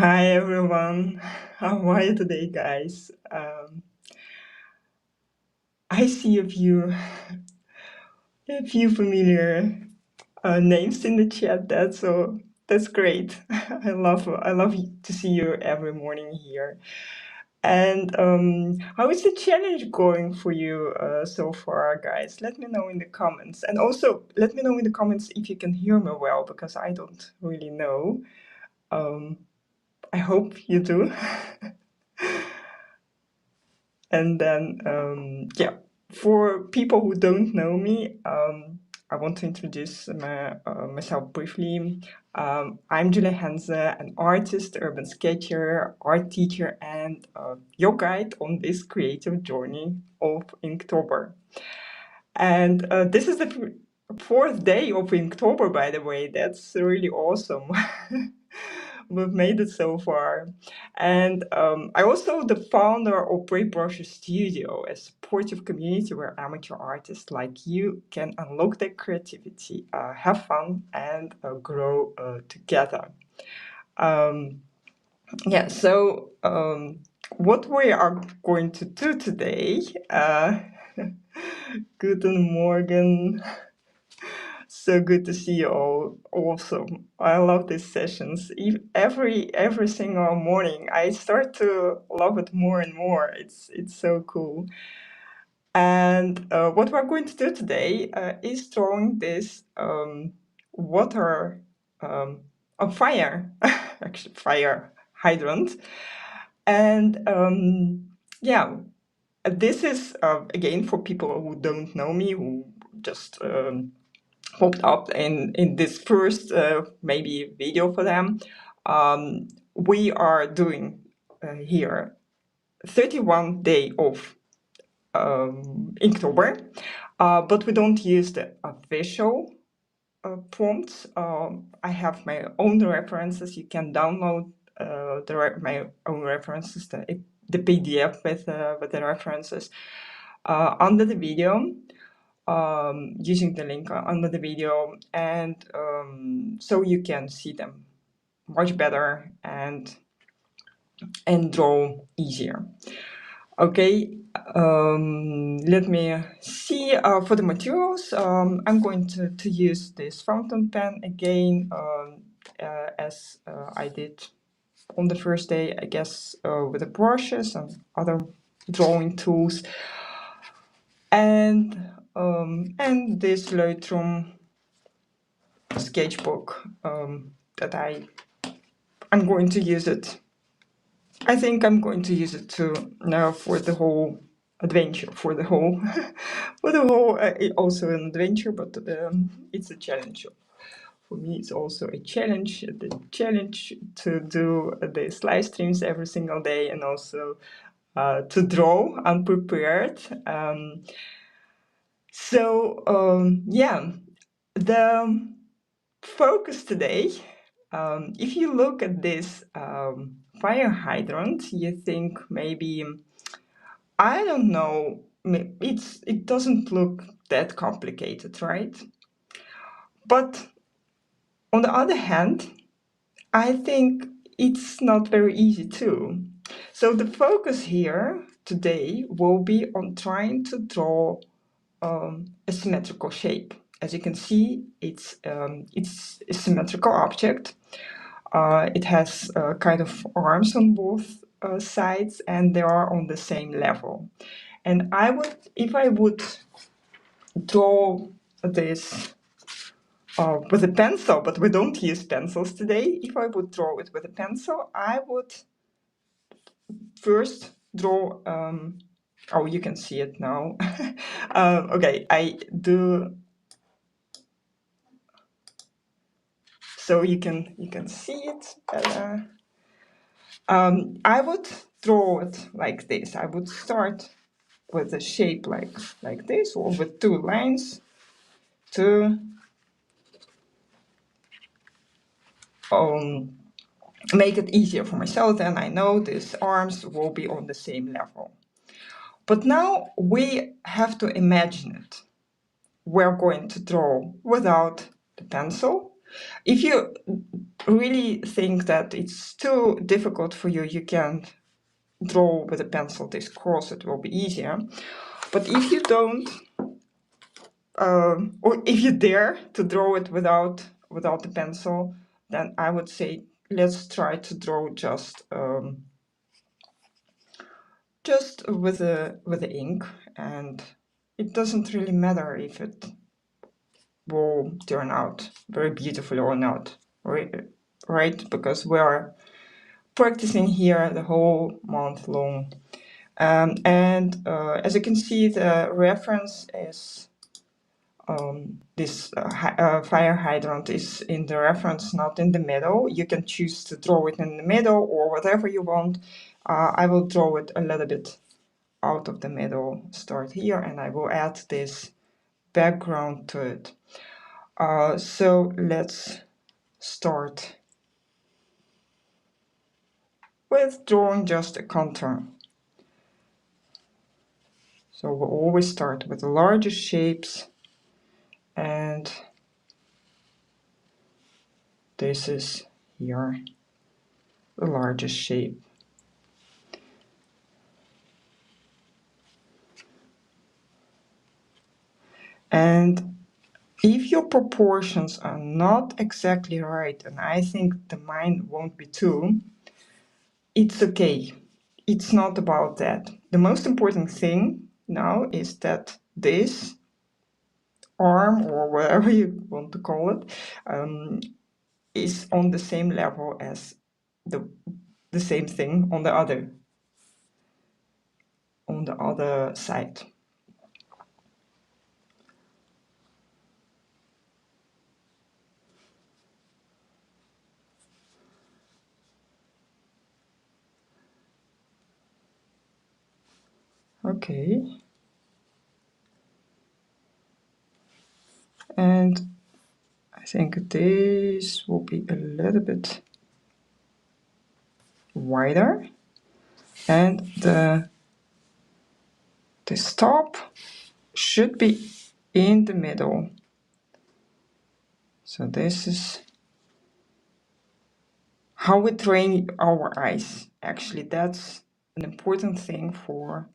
Hi everyone, how are you today, guys? I see a few familiar names in the chat. That's great. I love to see you every morning here. And how is the challenge going for you so far, guys? Let me know in the comments, and also let me know in the comments if you can hear me well, because I don't really know. Um, I hope you do. And then, yeah, for people who don't know me, I want to introduce myself briefly. I'm Julia Henze, an artist, urban sketcher, art teacher, and your guide on this creative journey of Inktober. And this is the fourth day of Inktober, by the way. That's really awesome. We've made it so far. And I also the founder of Brave Brushes Studio, a supportive community where amateur artists like you can unlock their creativity, have fun, and grow together. Um, yeah, so what we are going to do today, Guten Morgen. So good to see you all. Awesome. I love these sessions. Every single morning, I start to love it more and more. It's so cool. And what we're going to do today is drawing this water a fire, actually fire hydrant. And yeah, this is again for people who don't know me, who just popped up in this first maybe video for them. We are doing here 31 day of Inktober, but we don't use the official prompts. I have my own references. You can download my own references, the PDF with the references under the video. Using the link under the video, and so you can see them much better and draw easier. Okay, let me see for the materials. I'm going to use this fountain pen again, as I did on the first day, I guess, with the brushes and other drawing tools. And this Lightroom sketchbook that I'm going to use it. I think I'm going to use it to now for the whole adventure, for the whole also an adventure, but it's a challenge. For me, it's also a challenge. The challenge to do these live streams every single day, and also to draw unprepared. Yeah, the focus today, if you look at this fire hydrant, you think maybe, I don't know, it doesn't look that complicated, right? But on the other hand, I think it's not very easy too. So the focus here today will be on trying to draw a symmetrical shape. As you can see, it's a symmetrical object. It has kind of arms on both sides, and they are on the same level. And if I would draw this with a pencil, but we don't use pencils today. If I would draw it with a pencil, I would first draw. Oh, you can see it now. Okay, I do. So you can see it better. I would draw it like this. I would start with a shape like this, or with two lines to make it easier for myself. And I know these arms will be on the same level. But now we have to imagine it. We're going to draw without the pencil. If you really think that it's too difficult for you, you can draw with a pencil this cross, it will be easier. But if you don't, or if you dare to draw it without the pencil, then I would say let's try to draw just with the ink, and it doesn't really matter if it will turn out very beautiful or not, right? Because we are practicing here the whole month long. And as you can see, the reference is this fire hydrant is in the reference, not in the middle. You can choose to draw it in the middle or whatever you want. I will draw it a little bit out of the middle, start here, and I will add this background to it. So let's start with drawing just a contour. So we'll always start with the largest shapes, and this is here the largest shape. And if your proportions are not exactly right, and I think the mine won't be too, it's okay. It's not about that. The most important thing now is that this arm, or whatever you want to call it, is on the same level as the same thing on the other side. Okay. And I think this will be a little bit wider, and the top should be in the middle. So this is how we train our eyes. Actually, that's an important thing for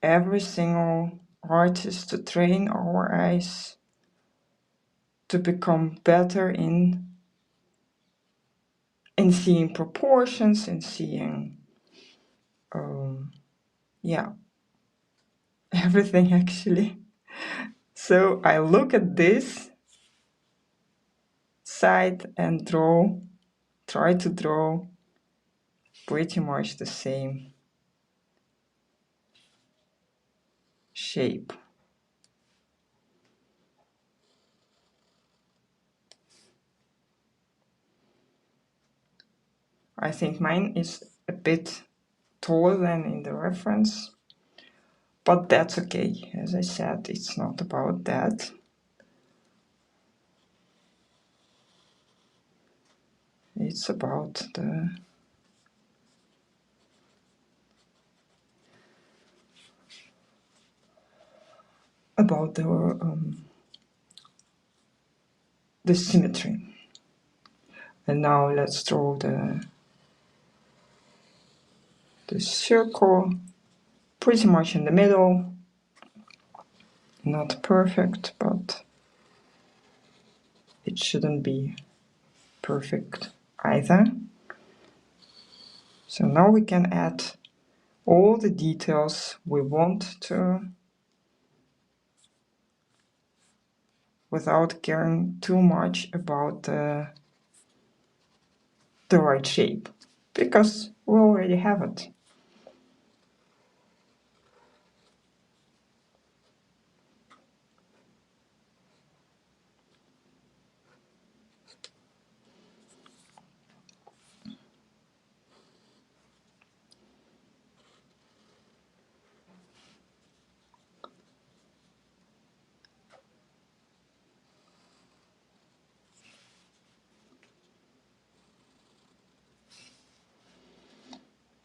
every single artist, to train our eyes to become better in seeing proportions, in seeing yeah, everything actually. So I look at this side and try to draw pretty much the same shape. I think mine is a bit taller than in the reference, but that's okay. As I said, it's not about that. It's about the symmetry. And now let's draw the circle pretty much in the middle. Not perfect, but it shouldn't be perfect either. So now we can add all the details we want to, without caring too much about the right shape, because we already have it.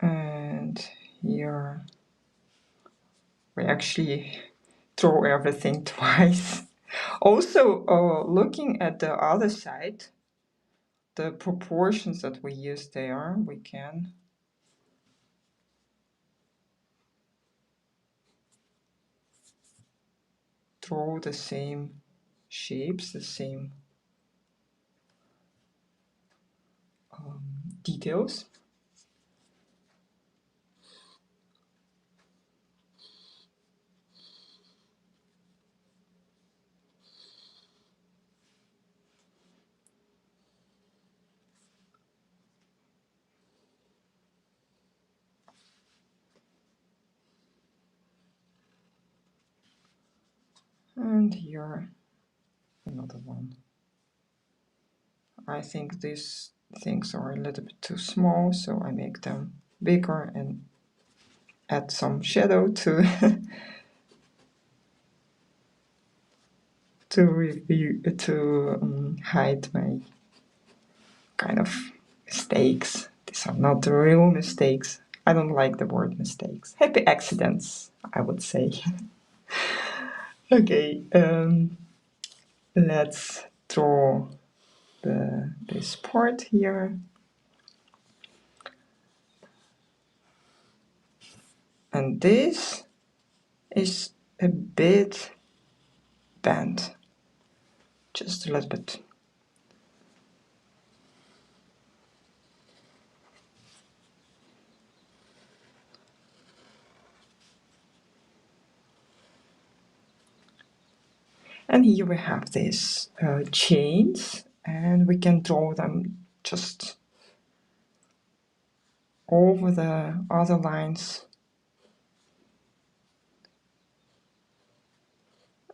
And here we actually draw everything twice. Also, looking at the other side, the proportions that we use there, we can draw the same shapes, the same details. And here another one. I think these things are a little bit too small, so I make them bigger and add some shadow to to hide my kind of mistakes. These are not the real mistakes. I don't like the word mistakes. Happy accidents, I would say. Okay, let's draw this part here. And this is a bit bent, just a little bit. And here we have these chains, and we can draw them just over the other lines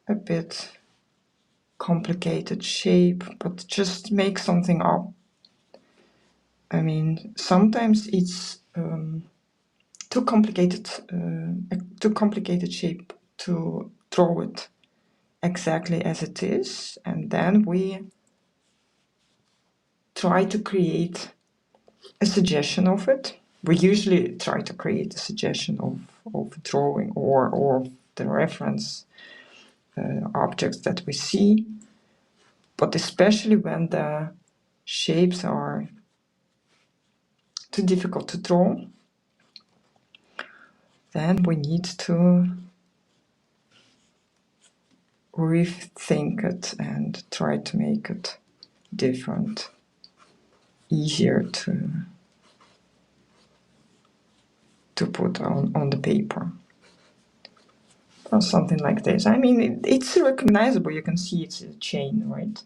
a bit complicated shape, but just make something up. I mean, sometimes it's too complicated shape to draw it exactly as it is, and then we try to create a suggestion of it. We usually try to create a suggestion of drawing or the reference objects that we see, but especially when the shapes are too difficult to draw, then we need to rethink it and try to make it different, easier to put on the paper. Or something like this. I mean, it's recognizable. You can see it's a chain, right?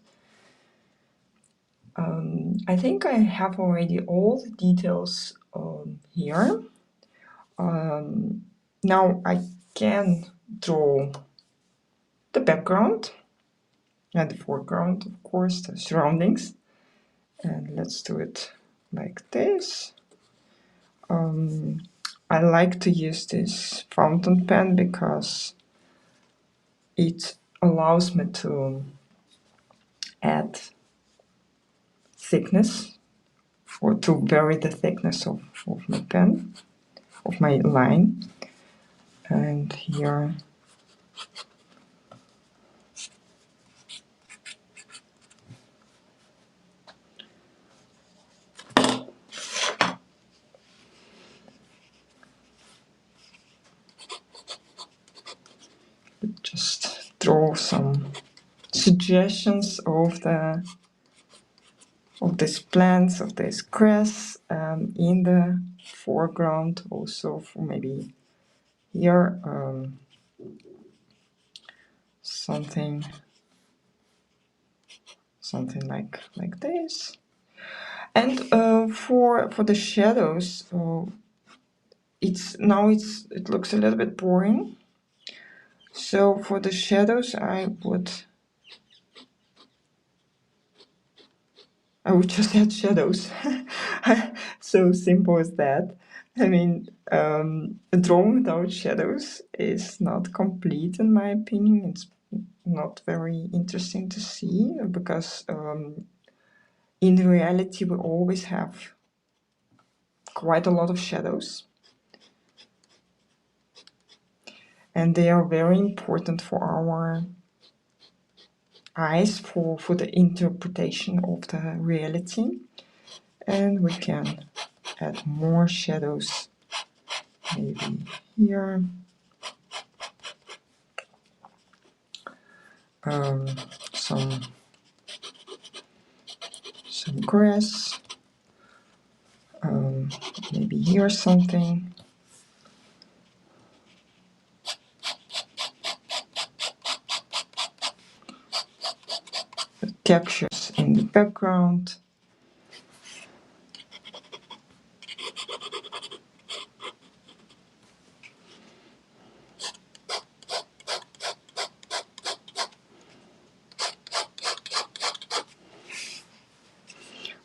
I think I have already all the details here. Now I can draw the background and the foreground, of course, the surroundings. And let's do it like this. I like to use this fountain pen because it allows me to add thickness or to vary the thickness of my pen, of my line. And here just draw some suggestions of these plants, of this grass in the foreground, also for maybe here something like this. And for the shadows, it looks a little bit boring. So for the shadows, I would just add shadows. So simple as that. I mean, a drawing without shadows is not complete, in my opinion. It's not very interesting to see because in reality we always have quite a lot of shadows. And they are very important for our eyes for the interpretation of the reality. And we can add more shadows, maybe here. Some grass, maybe here something. The textures in the background.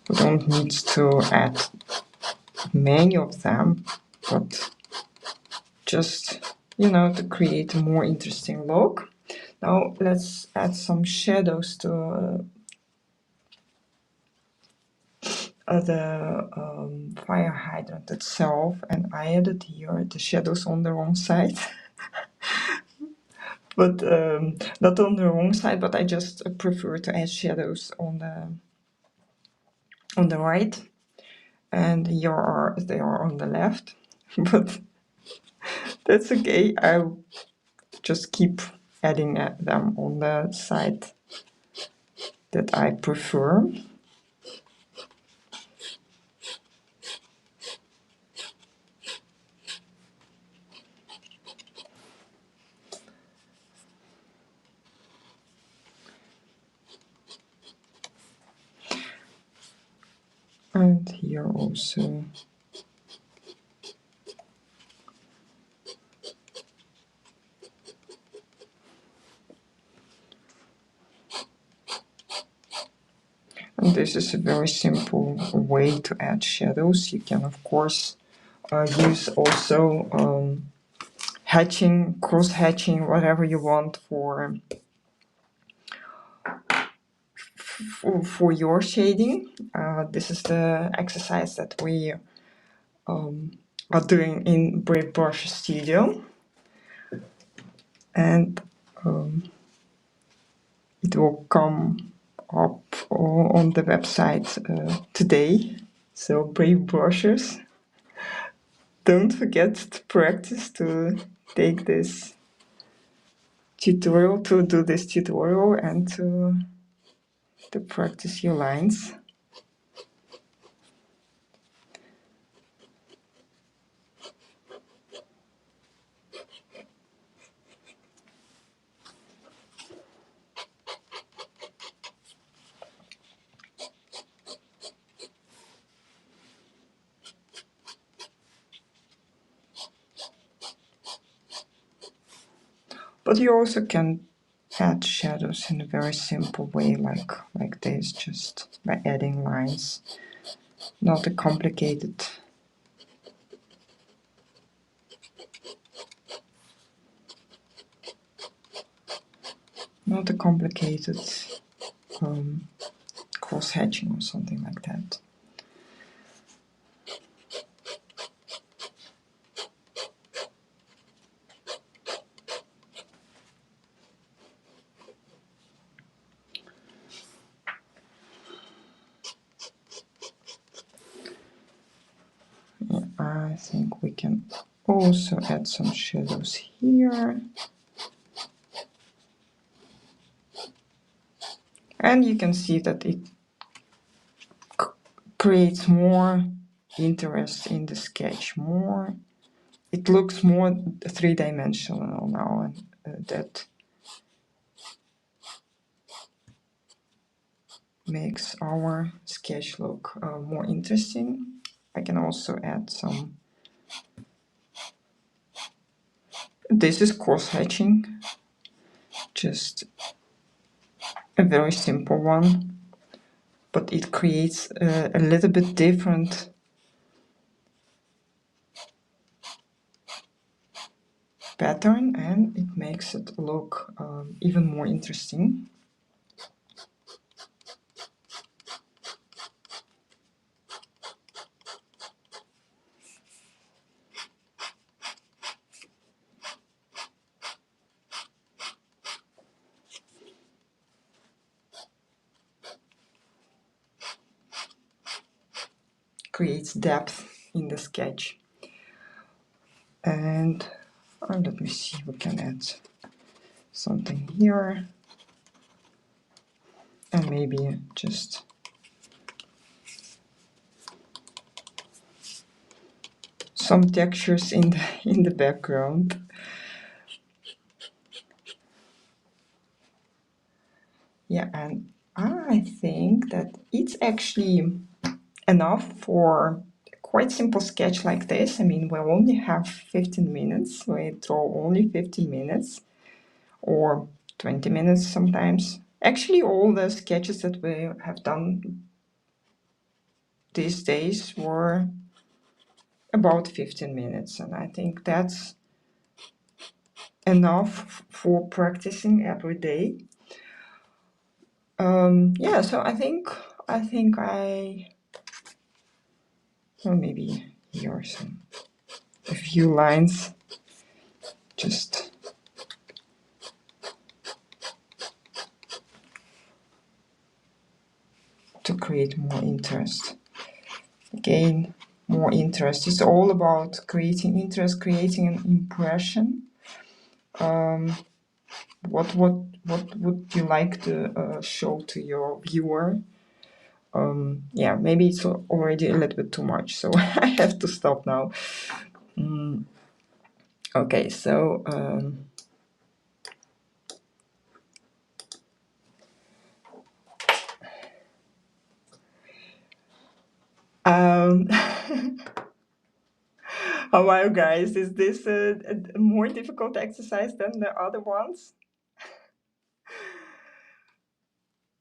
We don't need to add many of them, but just, you know, to create a more interesting look. Now let's add some shadows to the fire hydrant itself, and I added here the shadows on the wrong side. But not on the wrong side, but I just prefer to add shadows on the right, and here they are on the left. But that's okay. I'll just keep adding them on the side that I prefer. And here also. And this is a very simple way to add shadows. You can of course use also hatching, cross hatching, whatever you want for your shading. This is the exercise that we are doing in Brave Brush Studio, and it will come up on the website today. So Brave Brushers, don't forget to practice to take this tutorial, to do this tutorial, and to practice your lines. But you also can add shadows in a very simple way, like this, just by adding lines. Not a complicated cross hatching or something like that. Yeah, I think we can also add some shadows here. And you can see that it creates more interest in the sketch, more. It looks more three-dimensional now, and that makes our sketch look more interesting. I can also add some. This is cross hatching, just a very simple one, but it creates a little bit different pattern, and it makes it look even more interesting. creates depth in the sketch. And let me see, we can add something here, and maybe just some textures in the background. Yeah, and I think that it's actually enough for a quite simple sketch like this. I mean, we only have 15 minutes. We draw only 15 minutes or 20 minutes sometimes. Actually, all the sketches that we have done these days were about 15 minutes, and I think that's enough for practicing every day. Yeah, so I think well, maybe here are a few lines just to create more interest. Again, more interest. It's all about creating interest, creating an impression. What would you like to show to your viewer? Yeah, maybe it's already a little bit too much, so I have to stop now. Okay, so how are you guys? Is this a more difficult exercise than the other ones?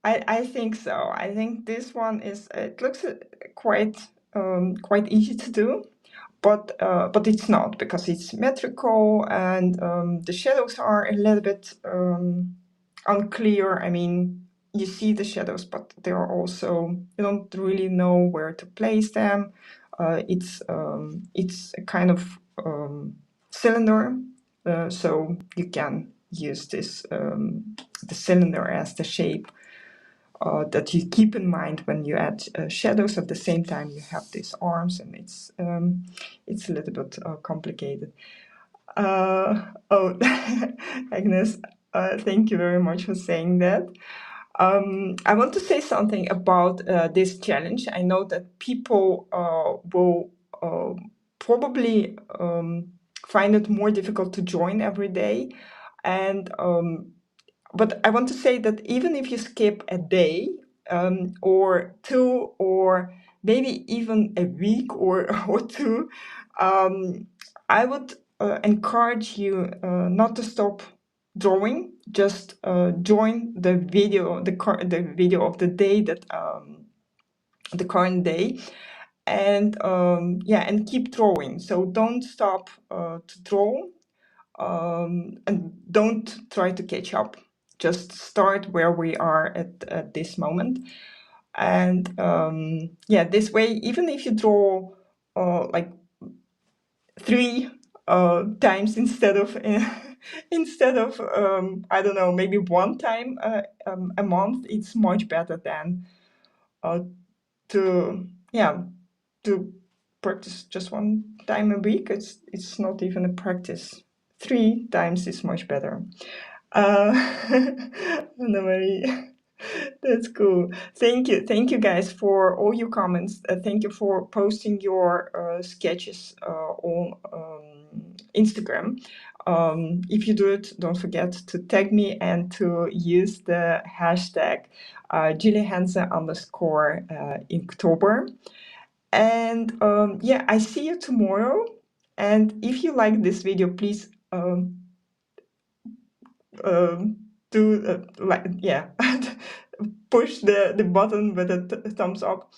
I think so. I think this one it looks quite easy to do, but it's not, because it's symmetrical, and the shadows are a little bit unclear. I mean, you see the shadows, but they are also, you don't really know where to place them. It's a kind of cylinder, so you can use this the cylinder as the shape that you keep in mind when you add shadows. At the same time, you have these arms, and it's a little bit complicated. Oh, Agnes, thank you very much for saying that. I want to say something about this challenge. I know that people will probably find it more difficult to join every day, and but I want to say that even if you skip a day or two, or maybe even a week or two, I would encourage you not to stop drawing. Just join the video, the video of the day, that the current day, and yeah, and keep drawing. So don't stop to draw, and don't try to catch up. Just start where we are at this moment, and yeah, this way, even if you draw like 3 times instead of I don't know, maybe 1 time a month, it's much better than to practice just 1 time a week. It's not even a practice. 3 times is much better. Anna-Marie, that's cool. Thank you guys for all your comments. Thank you for posting your sketches on Instagram. If you do it, don't forget to tag me and to use the hashtag Julia Henze _ Inktober. And yeah, I see you tomorrow. And if you like this video, please do like, yeah, push the button with a thumbs up,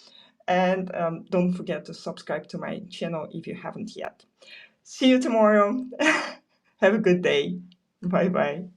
and don't forget to subscribe to my channel if you haven't yet. See you tomorrow. Have a good day. Bye bye.